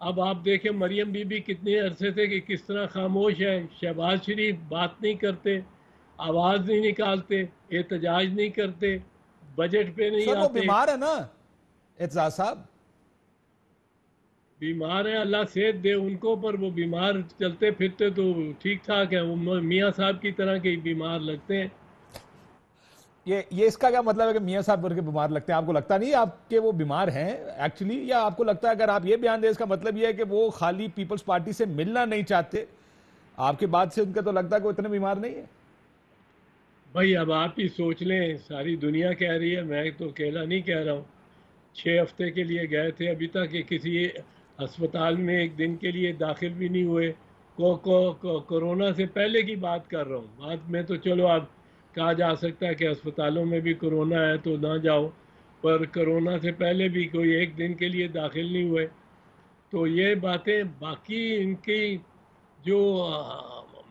اب آپ دیکھیں مریم بی بی کتنے عرصے سے کہ کس طرح خاموش ہے، شہباز شریف بات نہیں کرتے، آواز نہیں نکالتے، احتجاج نہیں کرتے، بجٹ پہ نہیں سر وہ آتے. بیمار ہے نا اعتزاز صاحب. بیمار ہیں، اللہ صحت دے ان کو، پر وہ بیمار چلتے پھرتے تو ٹھیک ٹھاک ہیں، وہ میاں صاحب کی طرح کے بیمار لگتے ہیں. یہ اس کا کیا مطلب ہے کہ میاں صاحب کے بیمار لگتے ہیں؟ آپ کو لگتا نہیں آپ کہ وہ بیمار ہیں ایکچولی، یا آپ کو لگتا ہے اگر آپ یہ بیان دیں اس کا مطلب یہ ہے کہ وہ خالی پیپلز پارٹی سے ملنا نہیں چاہتے؟ آپ کے بات سے ان کا تو لگتا ہے کہ وہ اتنے بیمار نہیں ہے. بھائی اب آپ ہی سوچ لیں، ساری دنیا کہہ رہی ہے، میں تو اکیلا نہیں کہہ رہا ہوں. 6 ہفتے کے لیے گئے تھے، ابھی تک کہ کسی ہسپتال میں ایک دن کے لیے داخل بھی نہیں ہوئے. کورونا سے پہلے کی بات کر رہا ہوں. بات میں تو چلو اب کہا جا سکتا ہے کہ ہسپتالوں میں بھی کرونا ہے تو نہ جاؤ، پر کرونا سے پہلے بھی کوئی ایک دن کے لیے داخل نہیں ہوئے. تو یہ باتیں باقی ان کی جو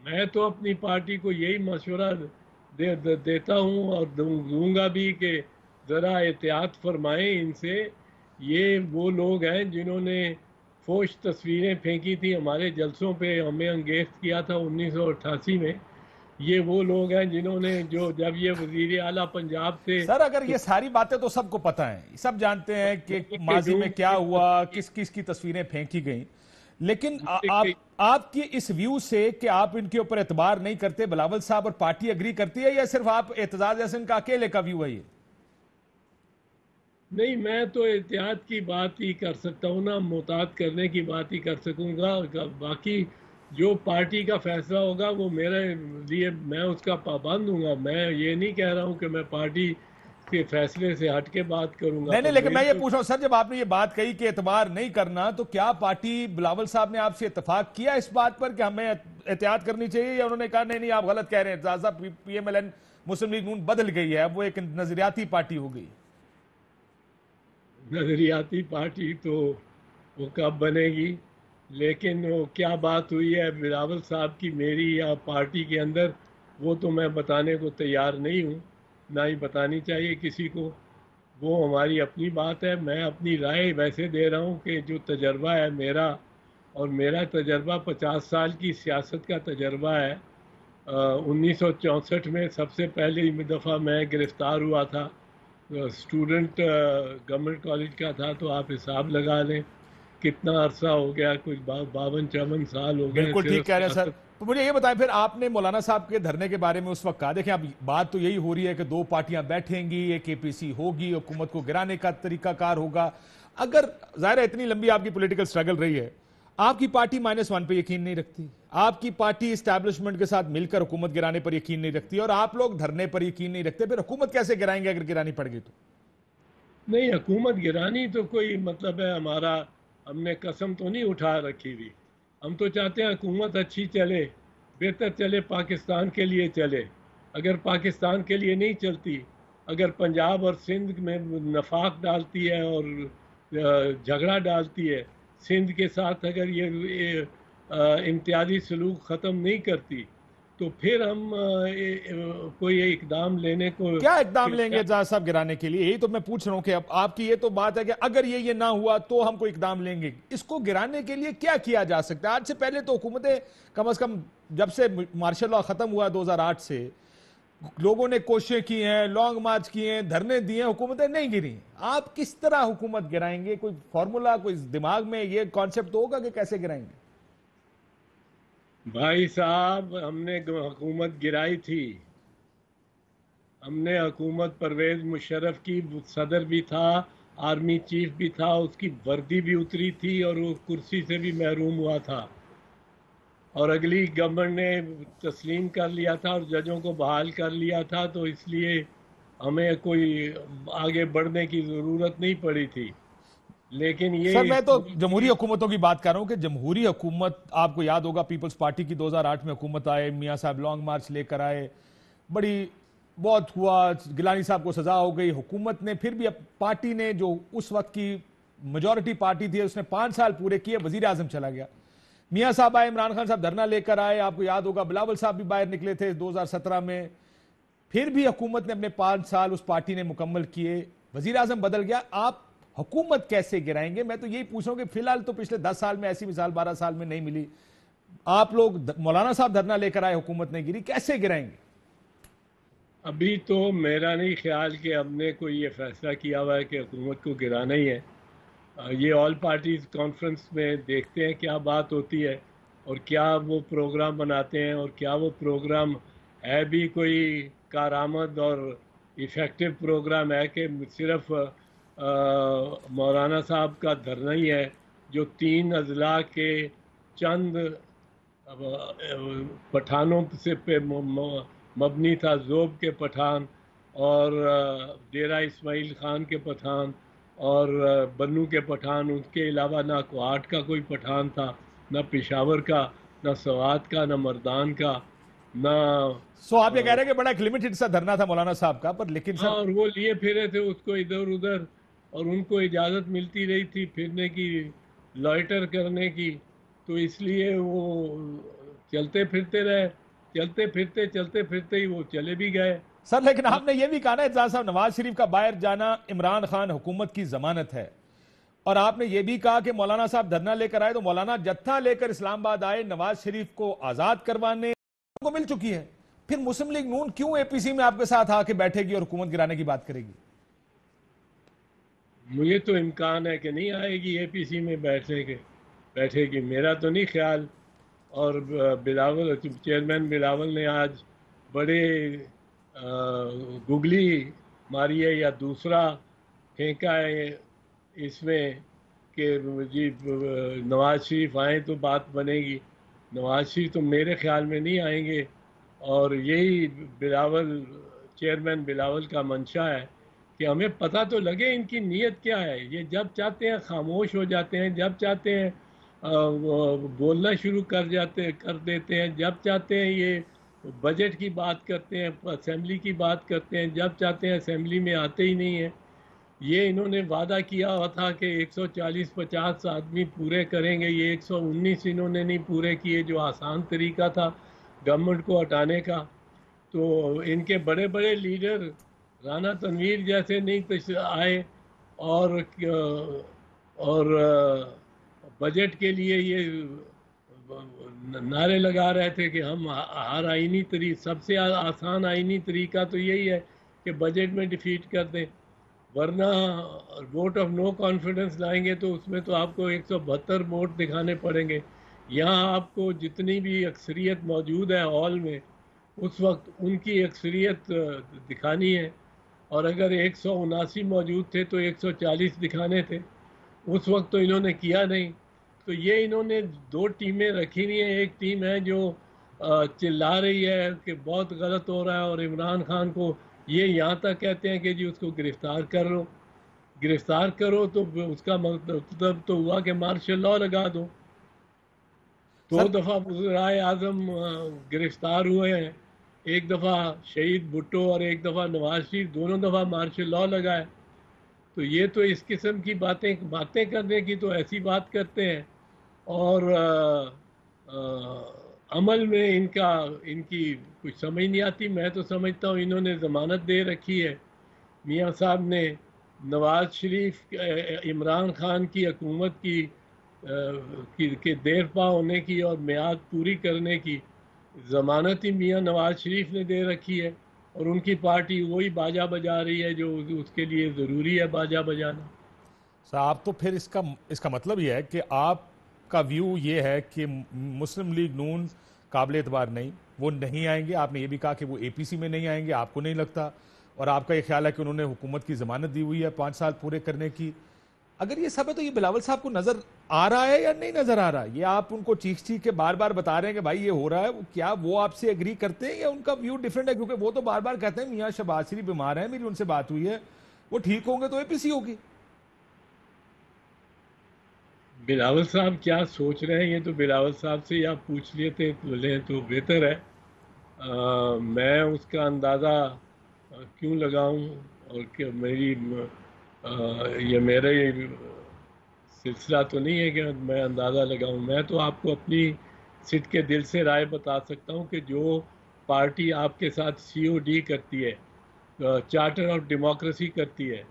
میں تو اپنی پارٹی کو یہی مشورہ دیتا ہوں اور دوں گا بھی کہ ذرا احتیاط فرمائیں ان سے. یہ وہ لوگ ہیں جنہوں نے فوش تصویریں پھینکی تھی ہمارے جلسوں پہ، ہمیں انگیز کیا تھا 1988 میں. یہ وہ لوگ ہیں جنہوں نے جب یہ وزیر اعلیٰ پنجاب تھے سر اگر تو یہ ساری باتیں تو سب کو پتہ ہیں، سب جانتے ہیں کہ ماضی میں کیا ہوا، کس کس کی تصویریں پھینکی گئیں، لیکن آپ کی اس ویو سے کہ آپ ان کے اوپر اعتبار نہیں کرتے، بلاول صاحب اور پارٹی اگری کرتی ہے، یا صرف آپ اعتزاز احسن کا اکیلے کا ویو ہے یہ؟ نہیں، میں تو احتیاط کی بات ہی کر سکتا ہوں نا، محتاط کرنے کی بات ہی کر سکوں گا. باقی جو پارٹی کا فیصلہ ہوگا وہ میرے لیے، میں اس کا پابند ہوں گا. میں یہ نہیں کہہ رہا ہوں کہ میں پارٹی کے فیصلے سے ہٹ کے بات کروں گا. نہیں لیکن میں یہ پوچھ رہا ہوں سر، جب آپ نے یہ بات کہی کہ اعتبار نہیں کرنا، تو کیا پارٹی بلاول صاحب نے آپ سے اتفاق کیا اس بات پر کہ ہمیں احتیاط کرنی چاہیے، یا انہوں نے کہا نہیں آپ غلط کہہ رہے ہیں، اعتزاز صاحب پی ایم ایل این مسلم لیگ نون بدل گئی ہے، اب وہ ایک نظریاتی پارٹی ہو گئی؟ نظریاتی پارٹی تو وہ کب بنے گی، لیکن وہ کیا بات ہوئی ہے بلاول صاحب کی میری یا پارٹی کے اندر، وہ تو میں بتانے کو تیار نہیں ہوں، نہ ہی بتانی چاہیے کسی کو. وہ ہماری اپنی بات ہے. میں اپنی رائے ویسے دے رہا ہوں کہ جو تجربہ ہے میرا، اور میرا تجربہ 50 سال کی سیاست کا تجربہ ہے. 1964 میں سب سے پہلی دفعہ میں گرفتار ہوا تھا، اسٹوڈنٹ گورنمنٹ کالج کا تھا، تو آپ حساب لگا لیں کتنا عرصہ ہو گیا، کچھ 52-54 سال ہو گئے بالکل ٹھیک صرف کہہ رہے ہیں سر. سیاست. تو مجھے یہ بتائیں پھر، آپ نے مولانا صاحب کے دھرنے کے بارے میں اس وقت کہا، دیکھیں اب بات تو یہی ہو رہی ہے کہ دو پارٹیاں بیٹھیں گی، ایک اے پی سی ہوگی، حکومت کو گرانے کا طریقہ کار ہوگا. اگر ظاہر ہے اتنی لمبی آپ کی پولیٹیکل سٹرگل رہی ہے، آپ کی پارٹی -1 پہ یقین نہیں رکھتی، آپ کی پارٹی اسٹیبلشمنٹ کے ساتھ مل کر حکومت گرانے پر یقین نہیں رکھتی، اور آپ لوگ دھرنے پر یقین نہیں رکھتے، پھر حکومت کیسے گرائیں گے اگر گرانی پڑ گئی تو؟ نہیں، حکومت گرانی تو کوئی مطلب ہے ہمارا، ہم نے قسم تو نہیں اٹھا رکھی ہوئی. ہم تو چاہتے ہیں حکومت اچھی چلے، بہتر چلے، پاکستان کے لیے چلے. اگر پاکستان کے لیے نہیں چلتی، اگر پنجاب اور سندھ میں نفاق ڈالتی ہے اور جھگڑا ڈالتی ہے، سندھ کے ساتھ اگر یہ امتیازی سلوک ختم نہیں کرتی، تو پھر ہم کوئی اقدام لینے کو کیا اقدام لیں گے اعتزاز صاحب گرانے کے لیے؟ یہی تو میں پوچھ رہا ہوں کہ اب آپ کی یہ تو بات ہے کہ اگر یہ نہ ہوا تو ہم کوئی اقدام لیں گے. اس کو گرانے کے لیے کیا کیا جا سکتا ہے؟ آج سے پہلے تو حکومتیں کم از کم جب سے مارشل لاء ختم ہوا 2008 سے، لوگوں نے کوششیں کی ہیں، لانگ مارچ کیے ہیں، دھرنے دیے ہیں، حکومتیں نہیں گری. آپ کس طرح حکومت گرائیں گے؟ کوئی فارمولا، کوئی دماغ میں یہ کانسیپٹ تو ہوگا کہ کیسے گرائیں گے؟ بھائی صاحب، ہم نے حکومت گرائی تھی. ہم نے حکومت پرویز مشرف کی، صدر بھی تھا، آرمی چیف بھی تھا، اس کی وردی بھی اتری تھی اور وہ کرسی سے بھی محروم ہوا تھا، اور اگلی گورنمنٹ نے تسلیم کر لیا تھا اور ججوں کو بحال کر لیا تھا. تو اس لیے ہمیں کوئی آگے بڑھنے کی ضرورت نہیں پڑی تھی. لیکن سر یہ میں تو جمہوری حکومتوں کی بات کر رہا ہوں کہ جمہوری حکومت، آپ کو یاد ہوگا پیپلز پارٹی کی 2008 میں حکومت آئے، میاں صاحب لانگ مارچ لے کر آئے، بڑی بہت ہوا، گیلانی صاحب کو سزا ہو گئی، حکومت نے پھر بھی پارٹی نے جو اس وقت کی میجورٹی پارٹی تھی اس نے 5 سال پورے کیے، وزیر اعظم چلا گیا. میاں صاحب آئے، عمران خان صاحب دھرنا لے کر آئے، آپ کو یاد ہوگا بلاول صاحب بھی باہر نکلے تھے 2017 میں، پھر بھی حکومت نے اپنے 5 سال اس پارٹی نے مکمل کیے، وزیر اعظم بدل گیا. آپ حکومت کیسے گرائیں گے؟ میں تو یہی پوچھ رہا ہوں کہ فی الحال تو پچھلے 10 سال میں ایسی مثال 12 سال میں نہیں ملی. آپ لوگ مولانا صاحب دھرنا لے کر آئے, حکومت نے گری, کیسے گرائیں گے؟ ابھی تو میرا نہیں خیال کہ ہم نے کوئی یہ فیصلہ کیا ہوا ہے کہ حکومت کو گرانا ہی ہے. یہ آل پارٹیز کانفرنس میں دیکھتے ہیں کیا بات ہوتی ہے اور کیا وہ پروگرام بناتے ہیں, اور کیا وہ پروگرام ہے بھی کوئی کارآمد اور ایفیکٹو پروگرام ہے کہ صرف مولانا صاحب کا دھرنا ہی ہے جو 3 اضلاع کے چند پٹھانوں سے پہ مبنی تھا, ذوب کے پٹھان اور ڈیرہ اسماعیل خان کے پٹھان اور بنو کے پٹھان. اس کے علاوہ نہ کوہاٹ کا کوئی پٹھان تھا, نہ پشاور کا, نہ سوات کا, نہ مردان کا, نہ سو آپ یہ کہہ رہے ہیں کہ بڑا ایک لمیٹڈ سا دھرنا تھا مولانا صاحب کا, پر لیکن سر اور وہ لیے پھرے تھے اس کو ادھر ادھر, اور ان کو اجازت ملتی رہی تھی پھرنے کی, لائٹر کرنے کی, تو اس لیے وہ چلتے پھرتے رہے, چلتے پھرتے ہی وہ چلے بھی گئے. سر لیکن آپ نے یہ بھی کہا نا اعتزاز صاحب, نواز شریف کا باہر جانا عمران خان حکومت کی ضمانت ہے, اور آپ نے یہ بھی کہا کہ مولانا صاحب دھرنا لے کر آئے تو مولانا جتھا لے کر اسلام آباد آئے نواز شریف کو آزاد کروانے کو مل چکی ہے, پھر مسلم لیگ نون کیوں اے پی سی میں آپ کے ساتھ آ کے بیٹھے گی اور حکومت گرانے کی بات کرے گی؟ مجھے تو امکان ہے کہ نہیں آئے گی اے پی سی میں بیٹھے گی, میرا تو نہیں خیال. اور بلاول چیئرمین بلاول نے آج بڑے گگلی ماری ہے یا دوسرا پھینکا ہے اس میں کہ جی نواز شریف آئیں تو بات بنے گی. نواز شریف تو میرے خیال میں نہیں آئیں گے, اور یہی چیئرمین بلاول کا منشا ہے کہ ہمیں پتہ تو لگے ان کی نیت کیا ہے. یہ جب چاہتے ہیں خاموش ہو جاتے ہیں, جب چاہتے ہیں بولنا شروع کر دیتے ہیں, جب چاہتے ہیں یہ بجٹ کی بات کرتے ہیں, اسمبلی کی بات کرتے ہیں, جب چاہتے ہیں اسمبلی میں آتے ہی نہیں ہیں. یہ انہوں نے وعدہ کیا ہوا تھا کہ 140-50 آدمی پورے کریں گے, یہ 119 انہوں نے نہیں پورے کیے, جو آسان طریقہ تھا گورنمنٹ کو ہٹانے کا. تو ان کے بڑے بڑے لیڈر رانا تنویر جیسے نہیں آئے, اور بجٹ کے لیے یہ نعرے لگا رہے تھے کہ ہم ہر آئینی سب سے آسان آئینی طریقہ تو یہی ہے کہ بجٹ میں ڈیفیٹ کر دیں, ورنہ ووٹ آف نو کانفیڈنس لائیں گے تو اس میں تو آپ کو 172 ووٹ دکھانے پڑیں گے. یہاں آپ کو جتنی بھی اکثریت موجود ہے ہال میں اس وقت ان کی اکثریت دکھانی ہے, اور اگر 179 موجود تھے تو 140 دکھانے تھے. اس وقت تو انہوں نے کیا نہیں. تو یہ انہوں نے 2 ٹیمیں رکھی ہوئی ہیں, ایک ٹیم ہے جو چلا رہی ہے کہ بہت غلط ہو رہا ہے, اور عمران خان کو یہ یہاں تک کہتے ہیں کہ جی اس کو گرفتار کرو تو اس کا مطلب تو ہوا کہ مارشل لاء لگا دو. 2 دفعہ وزرائے اعظم گرفتار ہوئے ہیں, ایک دفعہ شہید بھٹو اور ایک دفعہ نواز شریف, دونوں دفعہ مارشل لاء لگائے. تو یہ تو اس قسم کی باتیں کرنے کی تو ایسی بات کرتے ہیں, اور عمل میں ان کی کچھ سمجھ نہیں آتی. میں تو سمجھتا ہوں انہوں نے ضمانت دے رکھی ہے میاں صاحب نے نواز شریف عمران خان کی حکومت کی دیر پا ہونے کی اور میعاد پوری کرنے کی ضمانت ہی میاں نواز شریف نے دے رکھی ہے, اور ان کی پارٹی وہی باجا بجا رہی ہے جو اس کے لیے ضروری ہے باجا بجانا. صاحب تو پھر اس کا مطلب یہ ہے کہ آپ کا ویو یہ ہے کہ مسلم لیگ نون قابل اعتبار نہیں, وہ نہیں آئیں گے. آپ نے یہ بھی کہا کہ وہ اے پی سی میں نہیں آئیں گے, آپ کو نہیں لگتا, اور آپ کا یہ خیال ہے کہ انہوں نے حکومت کی ضمانت دی ہوئی ہے 5 سال پورے کرنے کی. اگر یہ سب ہے تو یہ بلاول صاحب کو نظر آ رہا ہے یا نہیں نظر آ رہا؟ یہ آپ ان کو چیخ کے بار بار بتا رہے ہیں کہ بھائی یہ ہو رہا ہے, کیا وہ آپ سے ایگری کرتے ہیں یا ان کا ویو ڈیفرنٹ ہے؟ کیونکہ وہ تو بار بار کہتے ہیں میاں شہباز شریف بیمار ہیں, میری ان سے بات ہوئی ہے, وہ ٹھیک ہوں گے تو اے پی سی ہوگی. بلاول صاحب کیا سوچ رہے ہیں یہ تو بلاول صاحب سے آپ پوچھ لیتے تو بہتر ہے. میں اس کا اندازہ کیوں لگاؤں, اور کہ یہ میرے سلسلہ تو نہیں ہے کہ میں اندازہ لگاؤں. میں تو آپ کو اپنی صدق کے دل سے رائے بتا سکتا ہوں کہ جو پارٹی آپ کے ساتھ COD کرتی ہے, چارٹر آف ڈیموکریسی کرتی ہے,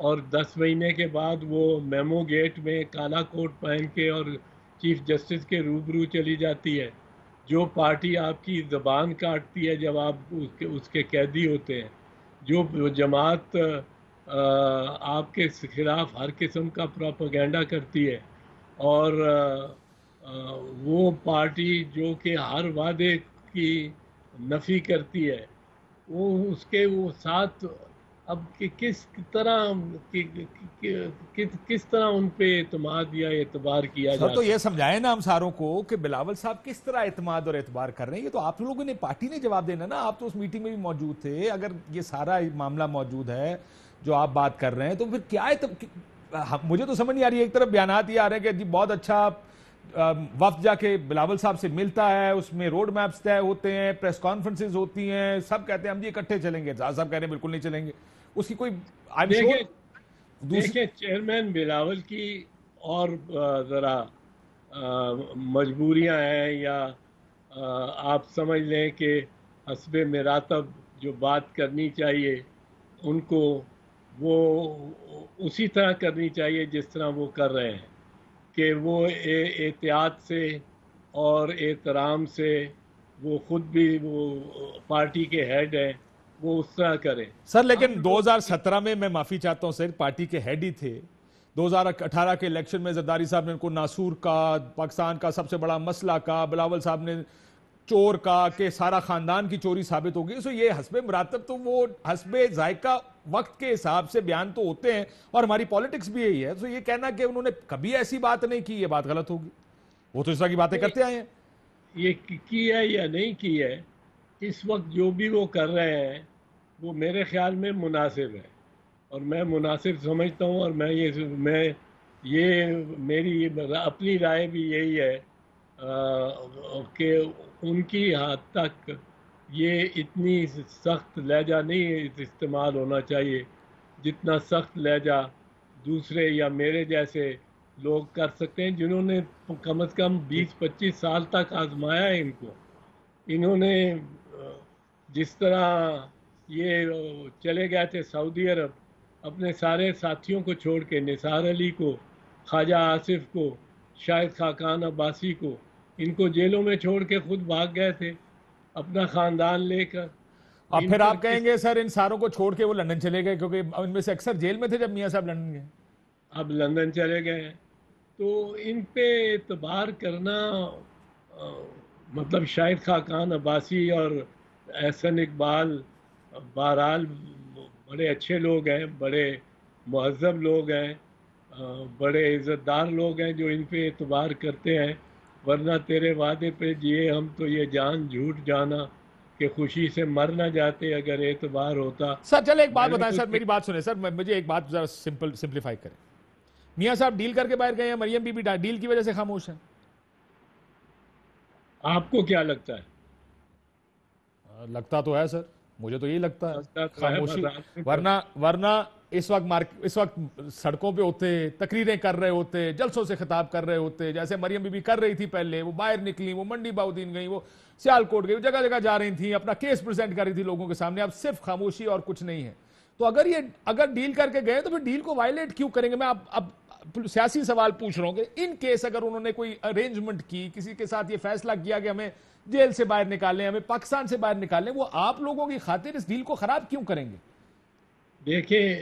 اور 10 مہینے کے بعد وہ میمو گیٹ میں کالا کوٹ پہن کے اور چیف جسٹس کے روبرو چلی جاتی ہے. جو پارٹی آپ کی زبان کاٹتی ہے جب آپ اس کے قیدی ہوتے ہیں، جو جماعت آپ کے خلاف ہر قسم کا پروپیگنڈا کرتی ہے، اور وہ پارٹی جو کہ ہر وعدے کی نفی کرتی ہے، وہ اس کے وہ ساتھ اب کس طرح ان پہ اعتماد یا اعتبار کیا سر جا تو یہ سکتا. سمجھائیں نا ہم ساروں کو کہ بلاول صاحب کس طرح اعتماد اور اعتبار کر رہے ہیں. یہ تو آپ لوگوں نے پارٹی نے جواب دینا نا. آپ تو اس میٹنگ میں بھی موجود تھے. اگر یہ سارا معاملہ موجود ہے جو آپ بات کر رہے ہیں تو پھر کیا ہے؟ مجھے تو سمجھ نہیں آ رہی ہے. ایک طرف بیانات یہ آ رہے ہیں کہ جی بہت اچھا وفد جا کے بلاول صاحب سے ملتا ہے، اس میں روڈ میپس طے ہوتے ہیں، پریس کانفرنسز ہوتی ہیں، سب کہتے ہیں ہم جی اکٹھے چلیں گے. صاحب کہہ رہے ہیں بالکل نہیں چلیں گے. اس کی کوئی آئی ایم شیور دیکھیں چیئرمین بلاول کی اور ذرا مجبوریاں ہیں، یا آپ سمجھ لیں کہ حسب مراتب جو بات کرنی چاہیے ان کو وہ اسی طرح کرنی چاہیے جس طرح وہ کر رہے ہیں، کہ وہ احتیاط سے اور احترام سے، وہ خود بھی وہ پارٹی کے ہیڈ ہیں، وہ اس طرح کریں. سر. لیکن 2017 میں معافی چاہتا ہوں سر، پارٹی کے ہیڈ ہی تھے. 2018 کے الیکشن میں زرداری صاحب نے ان کو ناسور کا، پاکستان کا سب سے بڑا مسئلہ کا، بلاول صاحب نے چور کا کہ سارا خاندان کی چوری ثابت ہو گئی. سو یہ حسب مراتب تو وہ حسب ذائقہ وقت کے حساب سے بیان تو ہوتے ہیں، اور ہماری پالیٹکس بھی یہی ہے. سو یہ کہنا کہ انہوں نے کبھی ایسی بات نہیں کی، یہ بات غلط ہوگی. وہ تو اس طرح کی باتیں کرتے آئے ہیں. یہ کی ہے یا نہیں کی ہے، اس وقت جو بھی وہ کر رہے ہیں وہ میرے خیال میں مناسب ہے، اور میں مناسب سمجھتا ہوں. اور یہ میری اپنی رائے بھی یہی ہے کہ ان کی حد تک یہ اتنی سخت لہجہ نہیں استعمال ہونا چاہیے جتنا سخت لہجہ دوسرے یا میرے جیسے لوگ کر سکتے ہیں، جنہوں نے کم از کم 20-25 سال تک آزمایا ہے ان کو. انہوں نے جس طرح یہ چلے گئے تھے سعودی عرب، اپنے سارے ساتھیوں کو چھوڑ کے، نثار علی کو، خواجہ آصف کو، شاہد خاقان عباسی کو، ان کو جیلوں میں چھوڑ کے خود بھاگ گئے تھے اپنا خاندان لے کر. اب پھر آپ کہیں گے سر ان ساروں کو چھوڑ کے وہ لندن چلے گئے، کیونکہ ان میں سے اکثر جیل میں تھے جب میاں صاحب لندن گئے. اب لندن چلے گئے ہیں تو ان پہ اعتبار کرنا مطلب شاہد خاقان عباسی اور احسن اقبال بہرحال بڑے اچھے لوگ ہیں، بڑے مہذب لوگ ہیں، بڑے عزت دار لوگ ہیں جو ان پہ اعتبار کرتے ہیں. ورنہ تیرے وعدے پہ جیے ہم تو یہ جان جھوٹ جانا کہ خوشی سے مر نہ جاتے اگر اعتبار ہوتا. سر چلے ایک بات بتائیں سر، میری بات سنیں سر، مجھے ایک بات ذرا سمپلیفائی کریں. میاں صاحب ڈیل کر کے باہر گئے ہیں، مریم بی بی ڈیل کی وجہ سے خاموش ہیں. آپ کو کیا لگتا ہے؟ لگتا تو ہے سر، مجھے تو یہی لگتا ہے خاموشی. ورنہ ورنہ اس وقت سڑکوں پہ ہوتے، تقریریں کر رہے ہوتے، جلسوں سے خطاب کر رہے ہوتے، جیسے مریم بی بی کر رہی تھی پہلے. وہ باہر نکلی، وہ منڈی باؤدین گئی، وہ سیالکوٹ گئی، وہ جگہ جگہ جا رہی تھیں، اپنا کیس پریزنٹ کر رہی تھی لوگوں کے سامنے. اب صرف خاموشی اور کچھ نہیں ہے. تو اگر ڈیل کر کے گئے تو پھر ڈیل کو وائلیٹ کیوں کریں گے؟ میں اب سیاسی سوال پوچھ رہا ہوں کہ ان کیس اگر انہوں نے کوئی ارینجمنٹ کی، کسی کے ساتھ یہ فیصلہ کیا کہ ہمیں جیل سے باہر نکالیں، ہمیں پاکستان سے باہر نکالیں، وہ آپ لوگوں کی خاطر اس ڈیل کو خراب کیوں کریں گے؟ دیکھیں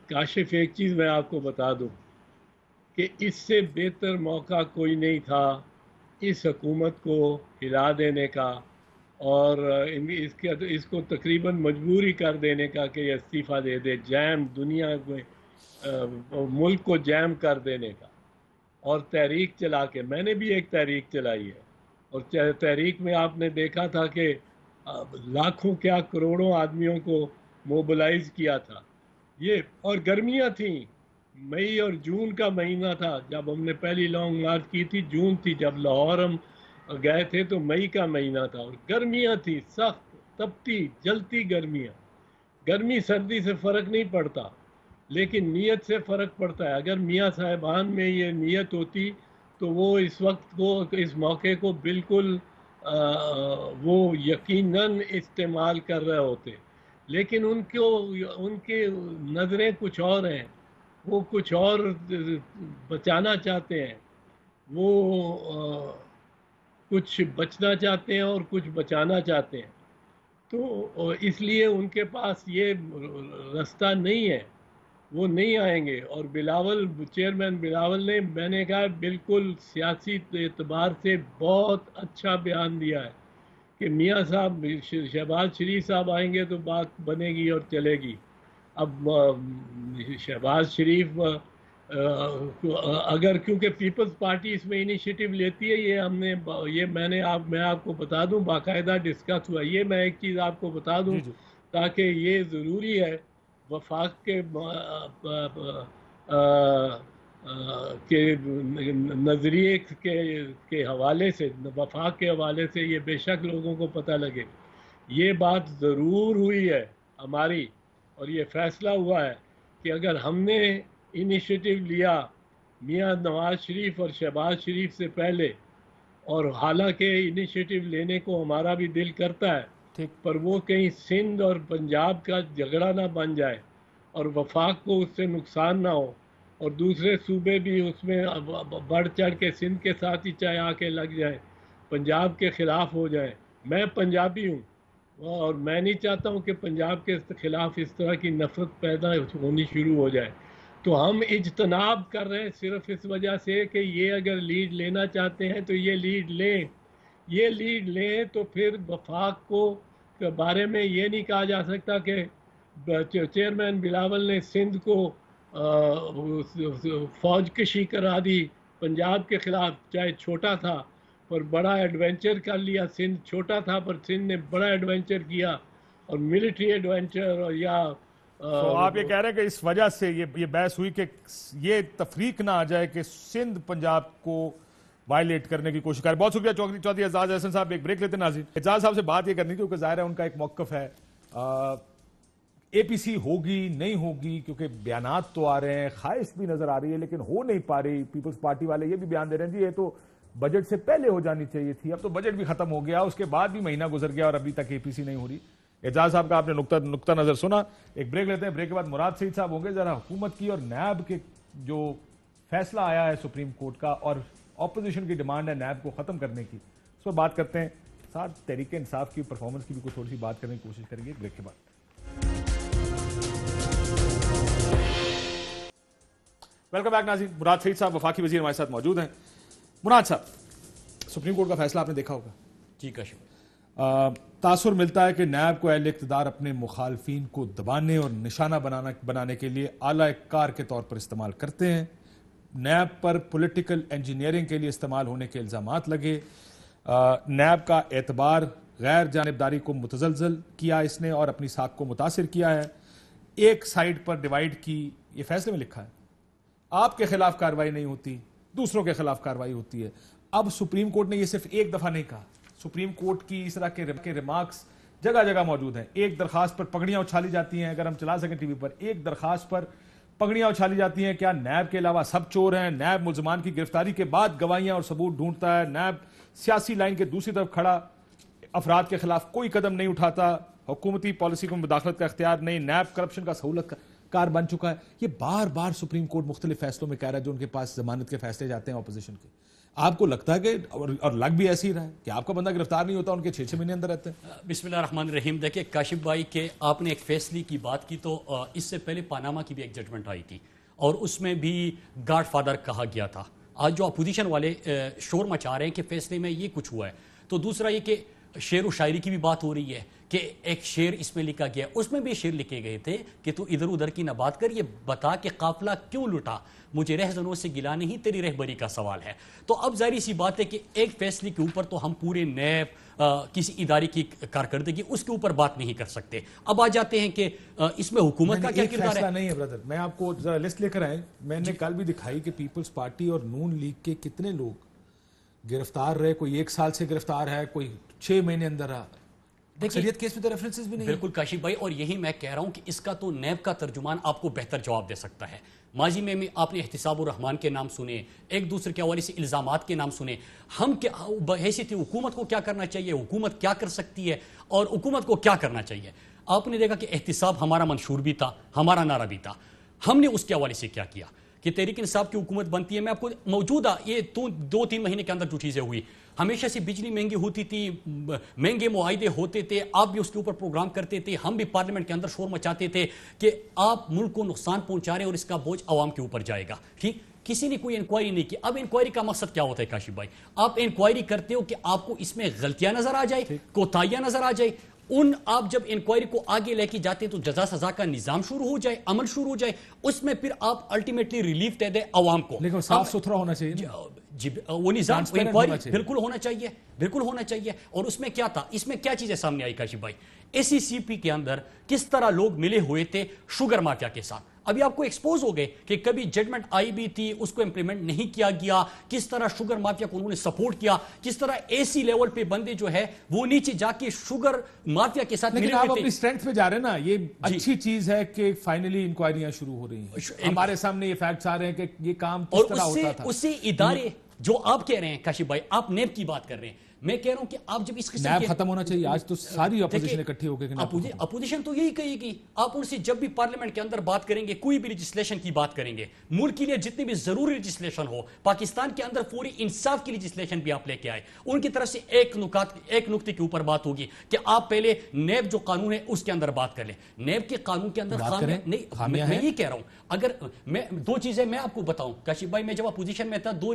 کاشف، ایک چیز میں آپ کو بتا دوں کہ اس سے بہتر موقع کوئی نہیں تھا اس حکومت کو ہلا دینے کا اور اس کو تقریباً مجبوری کر دینے کا کہ یہ استعفیٰ دے دے، جیم دنیا میں ملک کو جیم کر دینے کا. اور تحریک چلا کے، میں نے بھی ایک تحریک چلائی ہے، اور تحریک میں آپ نے دیکھا تھا کہ لاکھوں کیا کروڑوں آدمیوں کو موبلائز کیا تھا. یہ اور گرمیاں تھیں، مئی اور جون کا مہینہ تھا جب ہم نے پہلی لانگ مارچ کی تھی. جون تھی جب لاہور ہم گئے تھے تو مئی کا مہینہ تھا، اور گرمیاں تھیں، سخت تپتی جلتی گرمیاں. گرمی سردی سے فرق نہیں پڑتا لیکن نیت سے فرق پڑتا ہے. اگر میاں صاحبان میں یہ نیت ہوتی تو وہ اس وقت کو، اس موقع کو بالکل وہ یقیناً استعمال کر رہے ہوتے. لیکن ان کی نظریں کچھ اور ہیں، وہ کچھ اور بچانا چاہتے ہیں، وہ کچھ بچنا چاہتے ہیں اور کچھ بچانا چاہتے ہیں. تو اس لیے ان کے پاس یہ راستہ نہیں ہے، وہ نہیں آئیں گے. اور چیئرمین بلاول نے، میں نے کہا، بالکل سیاسی اعتبار سے بہت اچھا بیان دیا ہے کہ میاں صاحب شہباز شریف صاحب آئیں گے تو بات بنے گی اور چلے گی. اب شہباز شریف اگر، کیونکہ پیپلز پارٹی اس میں انیشیٹو لیتی ہے، میں آپ کو بتا دوں، باقاعدہ ڈسکس ہوا. یہ میں ایک چیز آپ کو بتا دوں تاکہ یہ ضروری ہے وفاق کے نظریے کے حوالے سے، وفاق کے حوالے سے یہ بے شک لوگوں کو پتہ لگے. یہ بات ضرور ہوئی ہے ہماری، اور یہ فیصلہ ہوا ہے کہ اگر ہم نے انیشیٹو لیا میاں نواز شریف اور شہباز شریف سے پہلے، اور حالانکہ انیشیٹو لینے کو ہمارا بھی دل کرتا ہے، پر وہ کہیں سندھ اور پنجاب کا جھگڑا نہ بن جائے اور وفاق کو اس سے نقصان نہ ہو، اور دوسرے صوبے بھی اس میں بڑھ چڑھ کے سندھ کے ساتھ ہی چاہے آ کے لگ جائیں، پنجاب کے خلاف ہو جائیں. میں پنجابی ہوں اور میں نہیں چاہتا ہوں کہ پنجاب کے خلاف اس طرح کی نفرت پیدا ہونی شروع ہو جائے. تو ہم اجتناب کر رہے ہیں صرف اس وجہ سے کہ یہ اگر لیڈ لینا چاہتے ہیں تو یہ لیڈ لیں تو پھر وفاق کو کے بارے میں یہ نہیں کہا جا سکتا کہ چیئرمین بلاول نے سندھ کو فوج کشی کرا دی پنجاب کے خلاف، چاہے چھوٹا تھا پر بڑا ایڈونچر کر لیا. سندھ چھوٹا تھا پر سندھ نے بڑا ایڈونچر کیا، اور ملٹری ایڈونچر. اور یا تو آپ یہ کہہ رہے ہیں کہ اس وجہ سے یہ بحث ہوئی کہ یہ تفریق نہ آ جائے کہ سندھ پنجاب کو وائلیٹ کرنے کی کوشش کرے. بہت شکریہ چودھری اعزاز احسن صاحب. ایک بریک لیتے ہیں ناظرین. اعزاز صاحب سے بات یہ کرنی کیونکہ ظاہر ہے ان کا ایک موقف ہے. اے پی سی ہوگی نہیں ہوگی، کیونکہ بیانات تو آ رہے ہیں، خواہش بھی نظر آ رہی ہے لیکن ہو نہیں پا رہی. پیپلز پارٹی والے یہ بھی بیان دے رہے ہیں جی یہ تو بجٹ سے پہلے ہو جانی چاہیے تھی، اب تو بجٹ بھی ختم ہو گیا، اس کے بعد بھی مہینہ گزر گیا اور ابھی تک اے پی سی نہیں ہو رہی. اعجاز صاحب کا آپ نے نقطہ نظر سنا. ایک بریک لیتے ہیں، بریک کے بعد مراد سعید صاحب ہوں گے. ذرا حکومت کی اور نیب کے جو فیصلہ آیا ہے سپریم کورٹ کا اور اپوزیشن کی ڈیمانڈ ہے نیب کو ختم کرنے کی، اس پر بات کرتے ہیں. ساتھ تحریک انصاف کی پرفارمنس کی بھی تھوڑی سی بات کرنے کی کوشش کریں گے بریک کے بعد. ویلکم بیک ناظرین. مراد سعید صاحب وفاقی وزیر ہمارے ساتھ موجود ہیں. مراد صاحب، سپریم کورٹ کا فیصلہ آپ نے دیکھا ہوگا. جی کا شکر. تاثر ملتا ہے کہ نیب کو اہل اقتدار اپنے مخالفین کو دبانے اور نشانہ بنانے کے لیے اعلیٰ کار کے طور پر استعمال کرتے ہیں. نیب پر پولیٹیکل انجینئرنگ کے لیے استعمال ہونے کے الزامات لگے. نیب کا اعتبار غیر جانبداری کو متزلزل کیا اس نے اور اپنی ساکھ کو متاثر کیا ہے. ایک سائیڈ پر ڈیوائیڈ کی، یہ فیصلے میں لکھا ہے. آپ کے خلاف کارروائی نہیں ہوتی، دوسروں کے خلاف کارروائی ہوتی ہے. اب سپریم کورٹ نے یہ صرف ایک دفعہ نہیں کہا. سپریم کورٹ کی اس طرح کے ریمارکس جگہ جگہ موجود ہیں. ایک درخواست پر پگڑیاں اچھالی جاتی ہیں، اگر ہم چلا سکیں ٹی وی پر، ایک درخواست پر پگڑیاں اچھالی جاتی ہیں. کیا نیب کے علاوہ سب چور ہیں؟ نیب ملزمان کی گرفتاری کے بعد گواہیاں اور ثبوت ڈھونڈتا ہے. نیب سیاسی لائن کے دوسری طرف کھڑا افراد کے خلاف کوئی قدم نہیں اٹھاتا. حکومتی پالیسی کو مداخلت کا اختیار نہیں. نیب کرپشن کا سہولت کار بن چکا ہے. یہ بار بار سپریم کورٹ مختلف فیصلوں میں کہہ رہا ہے جو ان کے پاس ضمانت کے فیصلے جاتے ہیں اپوزیشن کے. آپ کو لگتا ہے کہ اور لگ بھی ایسی رہا ہے کہ آپ کا بندہ گرفتار نہیں ہوتا، ان کے 6 مہینے اندر رہتے ہیں؟ بسم اللہ الرحمن الرحیم. دیکھیں کاشف بھائی کہ آپ نے ایک فیصلے کی بات کی، تو اس سے پہلے پاناما کی بھی ایک ججمنٹ آئی تھی اور اس میں بھی گاڈ فادر کہا گیا تھا. آج جو اپوزیشن والے شور مچا رہے ہیں کہ فیصلے میں یہ کچھ ہوا ہے، تو دوسرا یہ کہ شعر و شاعری کی بھی بات ہو رہی ہے کہ ایک شعر اس میں لکھا گیا. اس میں بھی شعر لکھے گئے تھے کہ تو ادھر ادھر کی نہ بات کر، یہ بتا کہ قافلہ کیوں لٹا، مجھے رہزنوں سے گلا نہیں، تیری رہبری کا سوال ہے. تو اب ظاہری سی بات ہے کہ ایک فیصلے کے اوپر تو ہم پورے نیب کسی ادارے کی کارکردگی اس کے اوپر بات نہیں کر سکتے. اب آ جاتے ہیں کہ اس میں حکومت کا کیا کردار ہے. نہیں ہے برادر، میں آپ کو ذرا لسٹ لے کر آئے. میں نے کل بھی دکھائی کہ پیپلز پارٹی اور نون لیگ کے کتنے لوگ گرفتار رہے. کوئی 1 سال سے گرفتار ہے، کوئی 6 مہینے اندر رہا. اکثریت کیس میں تو ریفرنسز بھی نہیں. بالکل کاشف بھائی، اور یہی میں کہہ رہا ہوں کہ اس کا تو نیب کا ترجمان آپ کو بہتر جواب دے سکتا ہے. ماضی میں آپ نے احتساب الرحمان کے نام سنے، ایک دوسرے کے حوالے سے الزامات کے نام سنے. ہم حیثیت حکومت کو کیا کرنا چاہیے، حکومت کیا کر سکتی ہے اور حکومت کو کیا کرنا چاہیے. آپ نے دیکھا کہ احتساب ہمارا منشور بھی تھا, ہمارا نعرہ بھی تھا. ہم نے اس کے حوالے سے کیا کیا کہ تحریک انصاف کی حکومت بنتی ہے. میں آپ کو موجودہ یہ 2-3 مہینے کے اندر جو چیزیں ہوئی, ہمیشہ سے بجلی مہنگی ہوتی تھی, مہنگے معاہدے ہوتے تھے, آپ بھی اس کے اوپر پروگرام کرتے تھے, ہم بھی پارلیمنٹ کے اندر شور مچاتے تھے کہ آپ ملک کو نقصان پہنچا رہے ہیں اور اس کا بوجھ عوام کے اوپر جائے گا. ٹھیک, کسی نے کوئی انکوائری نہیں کی. اب انکوائری کا مقصد کیا ہوتا ہے کاشف بھائی؟ آپ انکوائری کرتے ہو کہ آپ کو اس میں غلطیاں نظر آ جائے, کوتاہیاں نظر آ جائے. آپ جب انکوائری کو آگے لے کے جاتے ہیں تو جزا سزا کا نظام شروع ہو جائے, عمل شروع ہو جائے, اس میں پھر آپ الٹیمیٹلی ریلیف دے دیں عوام کو. لیکن صاف ستھرا ہونا چاہیے, جی وہ نظام انکوائری بالکل ہونا چاہیے, بالکل ہونا چاہیے. اور اس میں کیا تھا, اس میں کیا چیزیں سامنے آئی کاشف بھائی؟ ACCP کے اندر کس طرح لوگ ملے ہوئے تھے شوگر مافیا کے ساتھ. ابھی آپ کو ایکسپوز ہو گئے کہ کبھی ججمنٹ آئی بھی تھی, اس کو امپلیمنٹ نہیں کیا گیا, کس طرح شوگر مافیا کو انہوں نے سپورٹ کیا, کس طرح AC لیول پہ بندے جو ہے وہ نیچے جا کے شوگر مافیا کے ساتھ ملے ہوئے تھے. لیکن آپ اپنی اسٹرینتھ پہ جا رہے ہیں نا, یہ اچھی چیز ہے کہ فائنلی انکوائریاں شروع ہو رہی ہیں, ہمارے سامنے یہ فیکٹس آ رہے ہیں کہ یہ کام کس طرح ہوتا تھا. اور اسی ادارے جو آپ کہہ رہے ہیں کاشف بھائی, آپ نیب کی بات کر رہے ہیں, میں کہہ رہا ہوں کہ آپ جب اس قسم نیب ختم ہونا چاہیے. آج تو ساری اپوزیشن اکٹھی ہو کے اپوزیشن تو یہی کہے گی, آپ ان سے جب بھی پارلیمنٹ کے اندر بات کریں گے, کوئی بھی لیجسلیشن کی بات کریں گے, ملک کے لیے جتنی بھی ضروری لیجسلیشن ہو, پاکستان کے اندر فوری انصاف کی لیجسلیشن بھی آپ لے کے آئے, ان کی طرف سے ایک نقطے کے اوپر بات ہوگی کہ آپ پہلے نیب جو قانون ہے اس کے اندر بات کر لیں. نیب کے قانون کے اندر خامیاں میں یہ کہہ رہا ہوں, اگر میں 2 چیزیں میں آپ کو بتاؤں کاشف بھائی, میں جب اپوزیشن میں تھا 2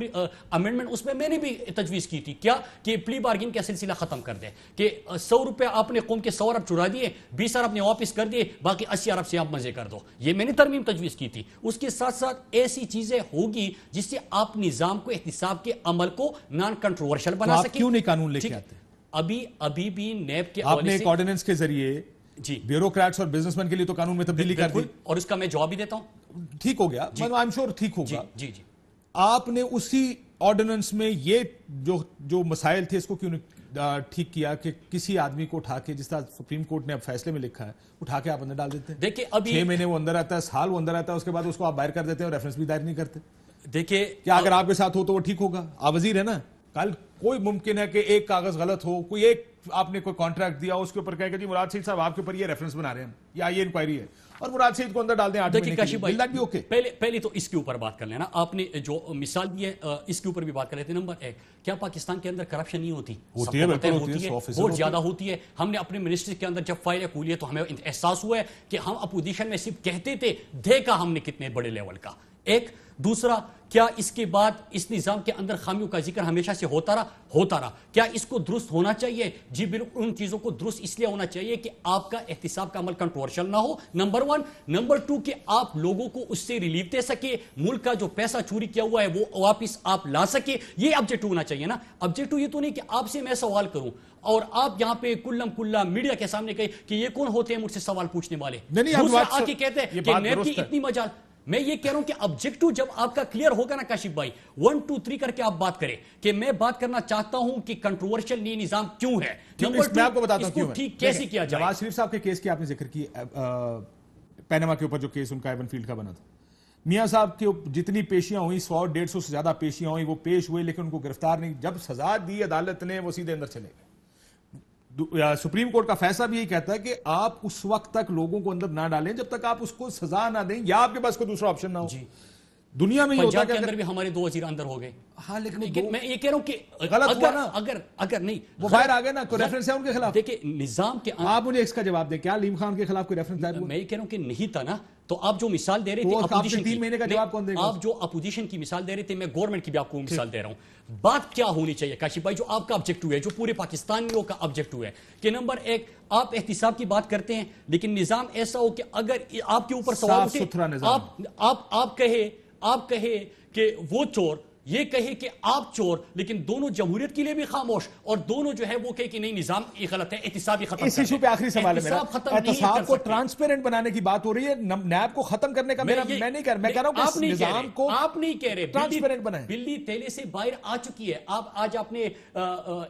امینڈمنٹ اس میں نے بھی تجویز کی تھی. کیا کہ پلی بارگین کا سلسلہ ختم کر دیں, کہ 100 روپے آپ نے قوم کے 100 ارب چرا دیے, 20 ارب نے واپس کر دیے, باقی 80 ارب سے آپ مزے کر دو. یہ میں نے ترمیم تجویز کی تھی. اس کے ساتھ ساتھ ایسی چیزیں ہوگی جس سے آپ نظام کو, احتساب کے عمل کو نان کنٹروورشل بنا سکیں. کیوں نہیں قانون لے کے آتے؟ ابھی بھی نیب کے آپ نے ایک آرڈیننس کے ذریعے بیوروکریٹس اور بزنس مین کے لیے تو قانون میں تبدیلی کر دی, اور اس کا میں جواب بھی دیتا ہوں. ٹھیک ہو گیا, میں آئی ایم شیور ٹھیک ہوگا. جی آپ نے اسی آرڈیننس میں یہ جو مسائل تھے اس کو کیوں ٹھیک کیا کہ کسی آدمی کو اٹھا کے, جس طرح سپریم کورٹ نے اب فیصلے میں لکھا ہے, اٹھا کے آپ اندر ڈال دیتے ہیں. دیکھیں ابھی 6 مہینے وہ اندر آتا ہے, سال وہ اندر آتا ہے, اس کے بعد اس کو آپ باہر کر دیتے ہیں اور ریفرنس بھی دائر نہیں کرتے. دیکھیں کیا اگر آپ کے ساتھ ہو تو وہ ٹھیک ہوگا؟ آپ وزیر ہے نا, کل کوئی ممکن ہے کہ ایک کاغذ غلط ہو, کوئی ایک آپ نے کوئی کانٹریکٹ دیا, اس کے اوپر کہے کہ جی مراد سعید صاحب آپ کے اوپر یہ ریفرنس بنا رہے ہیں یا یہ انکوائری ہے, اور مراد سعید کو اندر ڈال دیں 8 مہینے کے لیے. پہلے تو اس کے اوپر بات کر لینا. آپ نے جو مثال دی ہے اس کے اوپر بھی بات کر لیتے ہیں. نمبر 1, کیا پاکستان کے اندر کرپشن نہیں ہوتی؟ ہوتی ہے, بہت زیادہ ہوتی ہے. ہم نے اپنے منسٹری کے اندر جب فائلیں کھولی ہے تو ہمیں احساس ہوا ہے کہ ہم اپوزیشن میں صرف کہتے تھے, دیکھا ہم نے کتنے بڑے لیول کا. ایک دوسرا, کیا اس کے بعد اس نظام کے اندر خامیوں کا ذکر ہمیشہ سے ہوتا رہا؟ کیا اس کو درست ہونا چاہیے؟ جی بالکل, ان چیزوں کو درست اس لیے ہونا چاہیے کہ آپ کا احتساب کا عمل کنٹروورشل نہ ہو, نمبر 1. نمبر 2, کہ آپ لوگوں کو اس سے ریلیف دے سکے, ملک کا جو پیسہ چوری کیا ہوا ہے وہ واپس آپ لا سکے. یہ آبجیکٹو ہونا چاہیے نا. آبجیکٹو یہ تو نہیں کہ آپ سے میں سوال کروں اور آپ یہاں پہ کلم کلا میڈیا کے سامنے کہے کہ یہ کون ہوتے ہیں مجھ سے سوال پوچھنے والے, دوسرا آ کے کہتے ہیں کہ نیب کی اتنی مجال. میں یہ کہہ رہا ہوں کہ آبجیکٹو جب آپ کا کلیئر ہوگا نا کاشف بھائی, 1 2 3 کر کے آپ بات کریں کہ میں بات کرنا چاہتا ہوں کہ کنٹروورشل یہ نظام کیوں ہے. میں آپ کو بتاتا ہوں کیوں ہے. ٹھیک کیسے کیا جائے. نواز شریف صاحب کے کیس کی آپ نے ذکر کی, پینما کے اوپر جو کیس ان کا ایون فیلڈ کا بنا تھا, میاں صاحب کی جتنی پیشیاں ہوئی 100-150 سے زیادہ پیشیاں ہوئی, وہ پیش ہوئے لیکن ان کو گرفتار نہیں. جب سزا دی عدالت نے وہ سیدھے اندر چلے گئے. سپریم کورٹ کا فیصلہ بھی یہی کہتا ہے کہ آپ اس وقت تک لوگوں کو اندر نہ ڈالیں جب تک آپ اس کو سزا نہ دیں یا آپ کے پاس کوئی دوسرا آپشن نہ ہو. دنیا میں یہ ہوتا ہے کہ اندر بھی ہمارے 2 وزیر اندر ہو گئے. ہاں لیکن میں یہ کہہ رہا ہوں کہ غلط ہوا نا, اگر نہیں وہ باہر آ گئے نا, کوئی ریفرنس ہے ان کے خلاف؟ دیکھیں نظام کے آپ مجھے اس کا جواب دیں, کیا علیم خان کے خلاف کوئی ریفرنس دائر ہوا؟ میں یہ کہہ رہا ہوں کہ نہیں تھا نا. تو آپ جو مثال دے رہے تھے اپوزیشن کی, 3 مہینے کا جواب کون دے گا؟ آپ جو اپوزیشن کی مثال دے رہے تھے, میں گورنمنٹ کی بھی آپ کو مثال دے رہا ہوں. بات کیا ہونی چاہیے کاشف بھائی, جو آپ کا آبجیکٹو ہے, جو پورے پاکستانیوں کا آبجیکٹو ہے, کہ نمبر 1, آپ احتساب کی بات کرتے ہیں لیکن نظام ایسا ہو کہ اگر آپ کے اوپر سوال اٹھے, آپ کہے کہ وہ چور, یہ کہے کہ آپ چور, لیکن دونوں جمہوریت کے لیے بھی خاموش, اور دونوں جو ہے وہ کہے کہ نہیں نظام یہ غلط ہے, احتساب ہی ختم. اس ایشو پہ آخری سوال ہے میرا, احتساب کو ٹرانسپیرنٹ بنانے کی بات ہو رہی ہے, نیب کو ختم کرنے کا. میں نہیں کہہ رہا, میں کہہ رہا ہوں کہ نظام کو آپ نہیں کہہ رہے ٹرانسپیرنٹ بنائیں. بلی تیلے سے باہر آ چکی ہے. آج آپ نے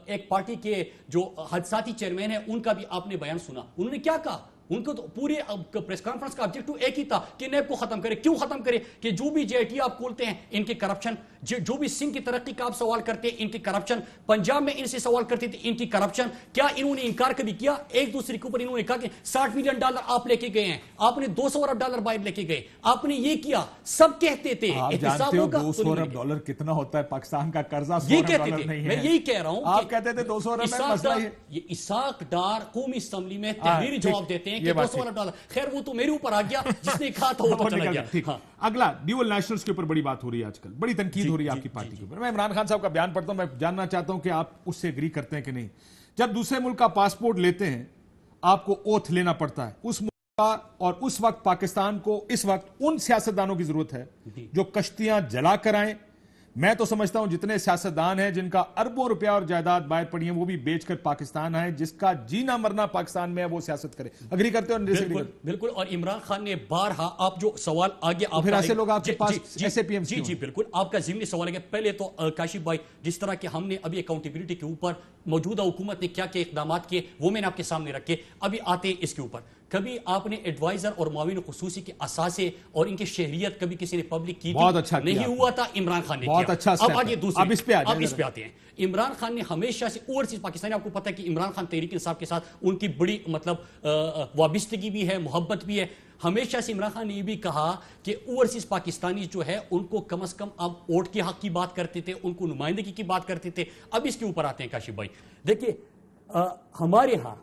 ایک پارٹی کے جو حادثاتی چیئرمین ہیں ان کا بھی آپ نے بیان سنا, انہوں نے کیا کہا. ان کو تو پورے پریس کانفرنس کا آبجیکٹو ایک ہی تھا کہ نیب کو ختم کرے. کیوں ختم کرے؟ کہ جو بھی JIT آپ کھولتے ہیں ان کے کرپشن جو بھی سندھ کی ترقی کا آپ سوال کرتے ہیں، ان کی کرپشن، پنجاب میں ان سے سوال کرتے تھے ان کی کرپشن، کیا انہوں نے انکار کبھی کیا؟ ایک دوسرے کے اوپر انہوں نے کہا کہ $60 ملین آپ لے کے گئے ہیں، آپ نے $200 ارب باہر لے کے گئے، آپ نے یہ کیا، سب کہتے تھے آپ جانتے ہو $200 ارب کتنا ہوتا ہے؟ پاکستان کا قرضہ $100 ارب نہیں ہے. میں یہی کہہ رہا ہوں، آپ کہتے تھے $200 ارب ہے، مسئلہ یہ اسحاق ڈار قومی اسمبلی میں تحریری جواب دیتے ہیں کہ $200 ارب. خیر وہ تو میرے اوپر آ گیا، جس نے کہا تھا وہ تو چلا گیا. اگلا ڈیول نیشنلز کے اوپر بڑی بات ہو رہی ہے آج کل، بڑی تنقید ہو رہی ہے آپ کی پارٹی کے اوپر. میں عمران خان صاحب کا بیان پڑھتا ہوں، میں جاننا چاہتا ہوں کہ آپ اس سے ایگری کرتے ہیں کہ نہیں. جب دوسرے ملک کا پاسپورٹ لیتے ہیں آپ کو اوتھ لینا پڑتا ہے اس ملک کا، اور اس وقت پاکستان کو اس وقت ان سیاستدانوں کی ضرورت ہے جو کشتیاں جلا کر آئیں. میں تو سمجھتا ہوں جتنے سیاستدان ہیں جن کا اربوں روپیہ اور جائیداد باہر پڑی ہیں وہ بھی بیچ کر پاکستان آئے، جس کا جینا مرنا پاکستان میں ہے وہ سیاست کرے. اگری کرتے ہو؟ بالکل. اور عمران خان نے بارہا، آپ جو سوال آگے آپ پھر ایسے لوگ آپ کے پاس ایسے پی ایم جی جی بالکل آپ کا ضمنی سوال ہے. پہلے تو کاشف بھائی، جس طرح کہ ہم نے ابھی اکاؤنٹیبلٹی کے اوپر موجودہ حکومت نے کیا کیا اقدامات کیے وہ میں نے آپ کے سامنے رکھے. ابھی آتے ہیں اس کے اوپر. کبھی آپ نے ایڈوائزر اور معاون خصوصی کے اثاثے اور ان کی شہریت کبھی کسی نے پبلک کی بہت اچھا نہیں ہوا تھا، عمران خان نے کیا. بہت اچھا. اب آگے دوسرے، اب اس پہ آتے ہیں. عمران خان نے ہمیشہ سے اوورسیز پاکستانی، آپ کو پتہ ہے کہ عمران خان تحریک انصاف کے ساتھ ان کی بڑی مطلب وابستگی بھی ہے، محبت بھی ہے. ہمیشہ سے عمران خان نے یہ بھی کہا کہ اوورسیز پاکستانی جو ہے ان کو کم از کم اب ووٹ کے حق کی بات کرتے تھے، ان کو نمائندگی کی بات کرتے تھے. اب اس کے اوپر آتے ہیں کاشف بھائی. دیکھیے ہمارے ہاں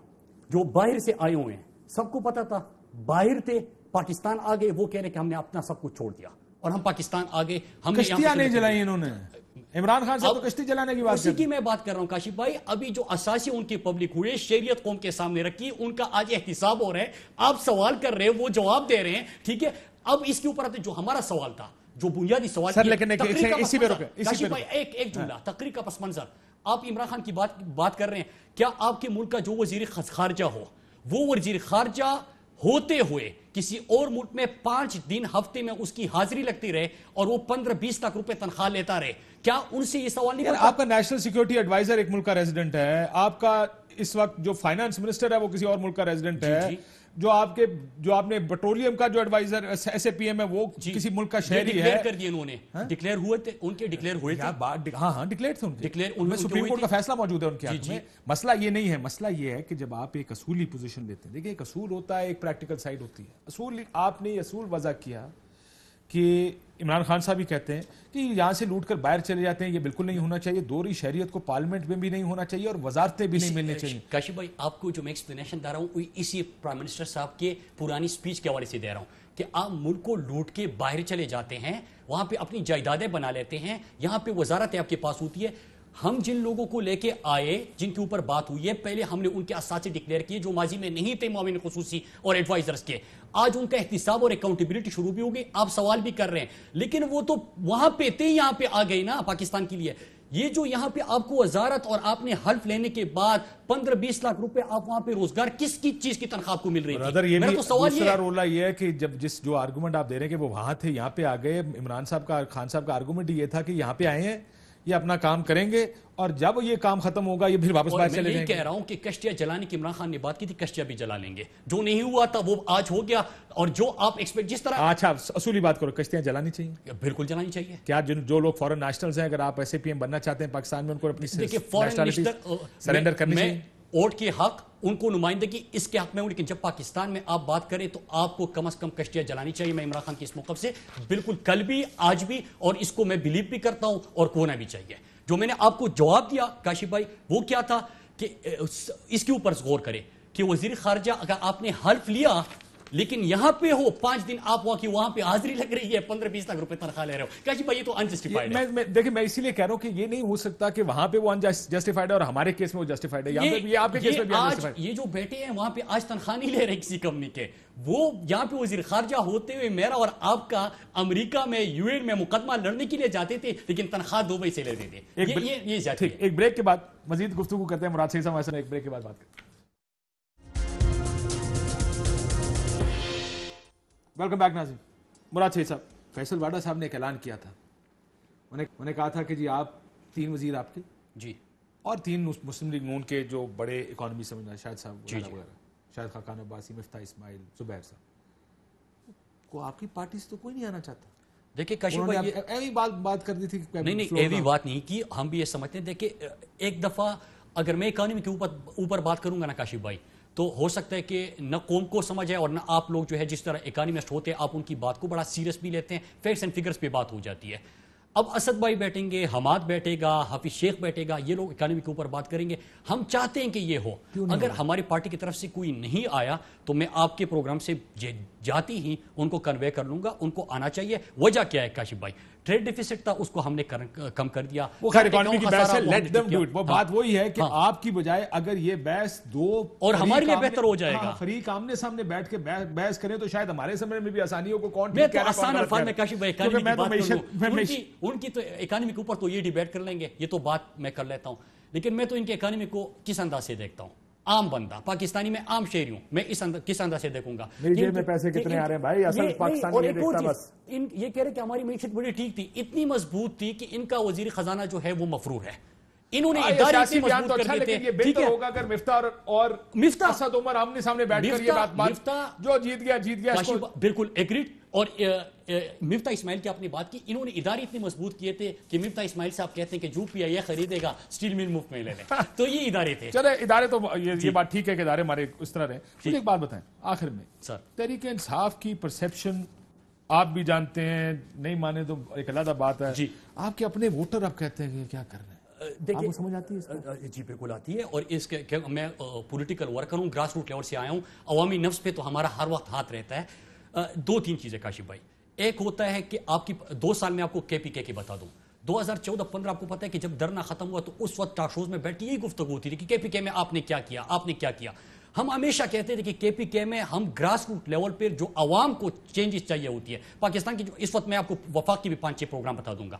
جو باہر سے آئے ہوئے ہیں سب کو پتا تھا، باہر تھے، پاکستان آ گئے، وہ کہہ رہے کہ ہم نے اپنا سب کچھ چھوڑ دیا اور ہم پاکستان آ گئے. ہم نے کشتیاں نہیں جلائی انہوں نے. عمران خان صاحب تو کشتی جلانے کی بات اسی کی میں بات کر رہا ہوں کاشف بھائی. ابھی جو اساسی ان کی پبلک ہوئے، شہریت قوم کے سامنے رکھی، ان کا آج احتساب ہو رہا ہے. آپ سوال کر رہے ہیں، وہ جواب دے رہے ہیں، ٹھیک ہے. اب اس کے اوپر آتے جو ہمارا سوال تھا، جو بنیادی سوال سر، لیکن اسی پہ کاشف بھائی ایک جملہ تقریر کا پس منظر. آپ عمران خان کی بات کر رہے ہیں، کیا آپ کے ملک کا جو وزیر خارجہ ہو، وہ وزیر خارجہ ہوتے ہوئے کسی اور ملک میں 5 دن ہفتے میں اس کی حاضری لگتی رہے اور وہ 15-20 لاکھ روپے تنخواہ لیتا رہے، کیا ان سے یہ سوال نہیں بنتا؟ آپ کا نیشنل سیکیورٹی ایڈوائزر ایک ملک کا ریزیڈنٹ ہے، آپ کا اس وقت جو فائنانس منسٹر ہے وہ کسی اور ملک کا ریزیڈنٹ ہے، جو آپ نے پیٹرولیم کا جو adviser S A P M ہے وہ کسی ملک کا شہری ہے. ڈکلیئر کر دیے انہوں نے، ڈکلیئر ہوئے تھے ان کے، ڈکلیئر ہوئے تھے. ہاں ڈکلیئر تھے ان کے، سپریم کورٹ کا فیصلہ موجود ہے ان کے حق میں. مسئلہ یہ نہیں ہے، مسئلہ یہ ہے کہ جب آپ ایک اصولی پوزیشن لیتے ہیں، دیکھیں ایک اصول ہوتا ہے، ایک پریکٹیکل سائڈ ہوتی ہے. اصول آپ نے یہ اصول وضع کیا کہ عمران خان صاحب بھی کہتے ہیں کہ یہاں سے لوٹ کر باہر چلے جاتے ہیں، یہ بالکل نہیں ہونا چاہیے. دوہری شہریت کو پارلیمنٹ میں بھی نہیں ہونا چاہیے اور وزارتیں بھی نہیں ملنی چاہیے. کاشف بھائی آپ کو جو میں ایکسپلینیشن دے رہا ہوں اسی پرائم منسٹر صاحب کے پرانی سپیچ کے حوالے سے دے رہا ہوں کہ آپ ملک کو لوٹ کے باہر چلے جاتے ہیں، وہاں پہ اپنی جائیدادیں بنا لیتے ہیں، یہاں پہ وزارتیں آپ کے پاس ہوتی ہے. ہم جن لوگوں کو لے کے آئے، جن کے اوپر بات ہوئی ہے، پہلے ہم نے ان کے اساتذے ڈکلیئر کیے جو ماضی میں نہیں تھے معاون خصوصی اور ایڈوائزرز کے. آج ان کا احتساب اور اکاؤنٹیبلٹی شروع بھی ہو گئی. آپ سوال بھی کر رہے ہیں، لیکن وہ تو وہاں پہ تھے، یہاں پہ آ گئے نا پاکستان کے لیے. یہ جو یہاں پہ آپ کو وزارت اور آپ نے حلف لینے کے بعد 15-20 لاکھ روپے آپ وہاں پہ روزگار کس کی چیز کی تنخواہ کو مل رہی تھی؟ میرا تو سوال یہ رولا یہ ہے کہ جب جو آرگومنٹ آپ دے رہے ہیں کہ وہ وہاں تھے یہاں پہ آ گئے، عمران صاحب کا، خان صاحب کا آرگومنٹ یہ تھا کہ یہاں پہ آئے ہیں، یہ اپنا کام کریں گے اور جب یہ کام ختم ہوگا یہ پھر واپس باہر چلے جائیں گے. میں کہہ رہا ہوں کہ کشتیاں جلانے کی عمران خان نے بات کی تھی، کشتیاں بھی جلا لیں گے. جو نہیں ہوا تھا وہ آج ہو گیا. اور جو آپ ایکسپیکٹ جس طرح، اچھا اصولی بات کرو، کشتیاں جلانی چاہیے؟ بالکل جلانی چاہیے. کیا جو لوگ فورن نیشنلز ہیں، اگر آپ ایس اے پی ایم بننا چاہتے ہیں پاکستان میں، ان کو اپنی نیشنلٹی سرنڈر کرنی چاہیے؟ ووٹ کے حق، ان کو نمائندگی، اس کے حق میں ہوں، لیکن جب پاکستان میں آپ بات کریں تو آپ کو کم از کم کشتیاں جلانی چاہیے. میں عمران خان کی اس موقف سے بالکل کل بھی، آج بھی، اور اس کو میں بلیو بھی کرتا ہوں اور ہونا بھی چاہیے. جو میں نے آپ کو جواب دیا کاشف بھائی وہ کیا تھا کہ اس کے اوپر غور کریں کہ وزیر خارجہ اگر آپ نے حلف لیا لیکن یہاں پہ ہو 5 دن آپ وہاں پہ حاضری لگ رہی ہے، 15-20 لاکھ روپے تنخواہ لے رہے ہو، کاشف بھائی یہ تو انجسٹیفائڈ ہے. دیکھیں میں اسی لیے کہہ رہا ہوں کہ یہ نہیں ہو سکتا کہ وہاں پہ وہ انجسٹیفائڈ ہے اور ہمارے کیس میں وہ جسٹیفائڈ ہے. یہاں پہ یہ آپ کے کیس میں بھی انجسٹیفائڈ. یہ جو بیٹے ہیں وہاں پہ آج تنخواہ نہیں لے رہے کسی کمپنی کے، وہ یہاں پہ وزیر خارجہ ہوتے ہوئے میرا اور آپ کا امریکہ میں یو این میں مقدمہ لڑنے کے لیے جاتے تھے، لیکن تنخواہ دبئی سے لیتے تھے. ایک بریک کے بعد مزید گفتگو کرتے ہیں. مراد سعید صاحب ایک بریک کے بعد بات کرتے ہیں. ویلکم بیک ناظرین. مراد سعید صاحب، فیصل واڈا صاحب نے ایک اعلان کیا تھا، انہوں نے کہا تھا کہ جی آپ 3 وزیر آپ کے جی اور 3 مسلم لیگ نون کے جو بڑے اکانومی سمجھنا، شاہد صاحب وغیرہ، شاہد خاقان عباسی، مفتاح اسماعیل، زبیر صاحب کو آپ کی پارٹی سے تو کوئی نہیں آنا چاہتا. دیکھیے کاشف بھائی ایوی بات کر دی تھی. نہیں ایوی بات نہیں کی, ہم بھی یہ سمجھتے ہیں. دیکھیں ایک دفعہ اگر میں اکانومی کے اوپر بات کروں گا نا کاشف بھائی, تو ہو سکتا ہے کہ نہ قوم کو سمجھ ہے اور نہ آپ لوگ جو ہے جس طرح اکانومسٹ ہوتے ہیں آپ ان کی بات کو بڑا سیریس بھی لیتے ہیں, فیکٹس اینڈ فگرز پہ بات ہو جاتی ہے. اب اسد بھائی بیٹھیں گے, حماد بیٹھے گا, حافظ شیخ بیٹھے گا, یہ لوگ اکانومی کے اوپر بات کریں گے. ہم چاہتے ہیں کہ یہ ہو. اگر ہماری پارٹی کی طرف سے کوئی نہیں آیا تو میں آپ کے پروگرام سے جاتی ہی ان کو کنوے کر لوں گا, ان کو آنا چاہیے. وجہ کیا ہے کاشف بھائی؟ ٹریڈ ڈیفیسٹ تھا, اس کو ہم نے کم کر دیا. وہ خیر اکانومی کی بحث ہے, لیٹ دیم ڈو اٹ. وہ بات وہی ہے کہ آپ کی بجائے اگر یہ بحث دو اور ہمارے لیے بہتر ہو جائے گا, فریق آمنے سامنے بیٹھ کے بحث کریں تو شاید ہمارے سمجھ میں بھی آسانیوں کو کون میں تو آسان الفاظ میں کاشف بھائی اکانومی کی بات کروں, ان کی تو اکانومی کے اوپر تو یہ ڈیبیٹ کر لیں گے, یہ تو بات میں کر لیتا ہوں. لیکن میں تو ان کے اکانومی کو کس انداز سے دیکھتا ہوں, عام بندہ پاکستانی میں عام شہری ہوں, میں کس انداز سے دیکھوں گا. میری جیب میں پیسے کتنے آ رہے ہیں بھائی, اصل پاکستانی یہ دیکھتا بس. یہ کہہ رہے کہ ہماری معیشت بڑی ٹھیک تھی, اتنی مضبوط تھی کہ ان کا وزیر خزانہ جو ہے وہ مفرور ہے. انہوں نے ادارے اتنی مضبوط کر دیتے. یہ بہتر ہوگا اگر مفتاح اور اسد عمر آمنے سامنے بیٹھ کر یہ بات جو جیت گیا بالکل ایگریڈ. اور مفتاح اسماعیل کی آپ نے بات کی, انہوں نے ادارے اتنے مضبوط کیے تھے کہ مفتاح اسماعیل صاحب کہتے ہیں کہ جو پی آئی اے خریدے گا اسٹیل مل مفت میں لے لیں. تو یہ ادارے تھے. چلے ادارے تو یہ بات ٹھیک ہے کہ ادارے ہمارے اس طرح رہے. مجھے ایک بات بتائیں آخر میں, سر تحریک انصاف کی پرسیپشن آپ بھی جانتے ہیں, نہیں مانے تو ایک علیحدہ بات ہے. آپ کے اپنے ووٹر آپ کہتے ہیں کہ کیا کر رہے ہیں, آپ کو سمجھ آتی ہے؟ جی بالکل آتی ہے. اور اس کے میں پولیٹیکل ورکر ہوں, گراس روٹ لیول سے آیا ہوں. عوامی نفس پہ تو ہمارا ہر وقت ہاتھ رہتا ہے. دو تین چیزیں کاشف بھائی. ایک ہوتا ہے کہ آپ کی 2 سال میں آپ کو کے پی کے بتا دوں, 2014-15 آپ کو پتا ہے کہ جب دھرنا ختم ہوا تو اس وقت ٹاک شوز میں بیٹھ کے یہی گفتگو ہوتی تھی کہ کے پی کے میں آپ نے کیا کیا, آپ نے کیا کیا. ہم ہمیشہ کہتے تھے کہ کے پی کے میں ہم گراس روٹ لیول پہ جو عوام کو چینجز چاہیے ہوتی ہے. پاکستان کی جو اس وقت میں آپ کو وفاق کی بھی 5-6 پروگرام بتا دوں گا.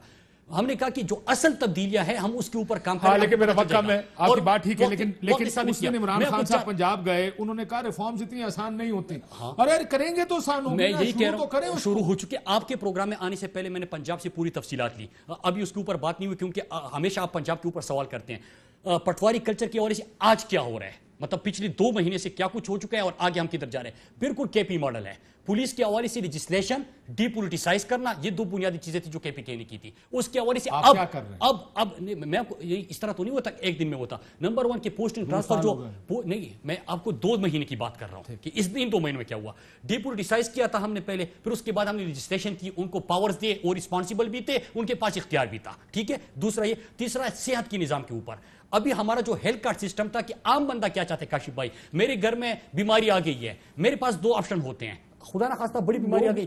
ہم نے کہا کہ جو اصل تبدیلیاں ہیں ہم اس کے اوپر کام کریں. لیکن میرا وقت کم ہے, آپ کی بات ٹھیک ہے, لیکن اس دن عمران خان صاحب پنجاب گئے, انہوں نے کہا ریفارمز اتنی آسان نہیں ہوتی. ارے کریں گے تو آسان ہوگی. میں یہی کہہ رہا ہوں شروع ہو چکے. آپ کے پروگرام میں آنے سے پہلے میں نے پنجاب سے پوری تفصیلات لی, ابھی اس کے اوپر بات نہیں ہوئی کیونکہ ہمیشہ آپ پنجاب کے اوپر سوال کرتے ہیں. پٹواری کلچر کی وجہ سے آج کیا ہو رہا ہے, مطلب پچھلے 2 مہینے سے کیا کچھ ہو چکا ہے اور آگے ہم کدھر جا رہے ہیں. بالکل کے پی ماڈل ہے. پولیس کے حوالے سے لیجسلیشن ڈی پولیٹیسائز کرنا, یہ 2 بنیادی چیزیں تھیں جو کے پی کے نے کی تھی. اس کے حوالے سے اب میں آپ کو یہ اس طرح تو نہیں ہوتا ایک دن میں ہوتا. نمبر 1 کے پوسٹنگ ٹرانسفر جو نہیں, میں آپ کو 2 مہینے کی بات کر رہا ہوں کہ اس دن 2 مہینے میں کیا ہوا. ڈی پولیٹیسائز کیا تھا ہم نے پہلے, پھر اس کے بعد ہم نے لیجسلیشن کی, ان کو پاورز دیے اور رسپانسبل بھی تھے, ان کے پاس اختیار بھی تھا. ٹھیک ہے, دوسرا یہ. تیسرا صحت کی نظام کے اوپر. ابھی ہمارا جو ہیلتھ کارڈ سسٹم تھا کہ عام بندہ کیا چاہتے ہیں کاشف بھائی, میرے گھر میں بیماری آ گئی ہے, میرے پاس 2 آپشن ہوتے ہیں. خدا نہ خواستہ بڑی بیماری آ گئی,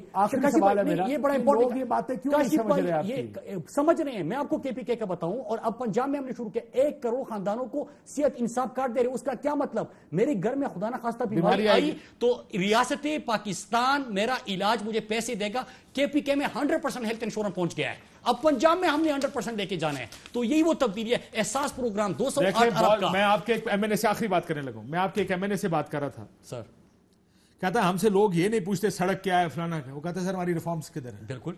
یہ بڑا امپورٹنٹ, یہ باتیں کیوں نہیں سمجھ رہے آپ, یہ سمجھ رہے ہیں. میں آپ کو کے پی کے کا بتاؤں, اور اب پنجاب میں ہم نے شروع کیا 1 کروڑ خاندانوں کو صحت انصاف کارڈ دے رہے. اس کا کیا مطلب, میرے گھر میں خدا نہ خواستہ بیماری آئی تو ریاست پاکستان میرا علاج مجھے پیسے دے گا. کے پی کے میں 100% ہیلتھ انشورنس پہنچ گیا ہے. اب پنجاب میں ہم نے 100% لے کے جانا ہے. تو یہی وہ تبدیلی ہے. احساس پروگرام 208 ارب کا. میں آپ کے ایک ایم این اے سے آخری بات کرنے لگوں. میں آپ کے ایک ایم این اے سے بات کر رہا تھا سر, کہتا ہے ہم سے لوگ یہ نہیں پوچھتے سڑک کیا ہے فلانا کیا, وہ کہتا ہے سر ہماری ریفارمز کدھر ہیں. بالکل,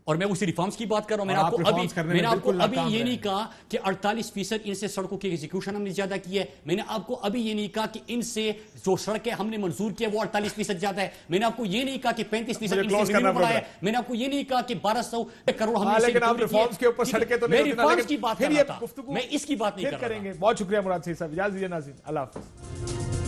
اور میں اسی ریفارمز کی بات کر رہا ہوں. میں نے آپ کو ابھی یہ نہیں کہا کہ 48% ان سے سڑکوں کی ایگزیکیوشن ہم نے زیادہ کی ہے. میں نے آپ کو ابھی یہ نہیں کہا کہ ان سے جو سڑکیں ہم نے منظور کی ہے وہ 48% زیادہ ہے. میں نے آپ کو یہ نہیں کہا کہ 35% ان سے بڑھا ہے. میں نے آپ کو یہ نہیں کہا کہ 1200 کروڑ ہم نے, لیکن آپ ریفارمز کے اوپر سڑکیں تو نہیں, میں ریفارمز کی بات کر رہا تھا, میں اس کی بات نہیں کر رہا. بہت شکریہ مراد صاحب, اجازت دیجیے ناظرین, اللہ حافظ.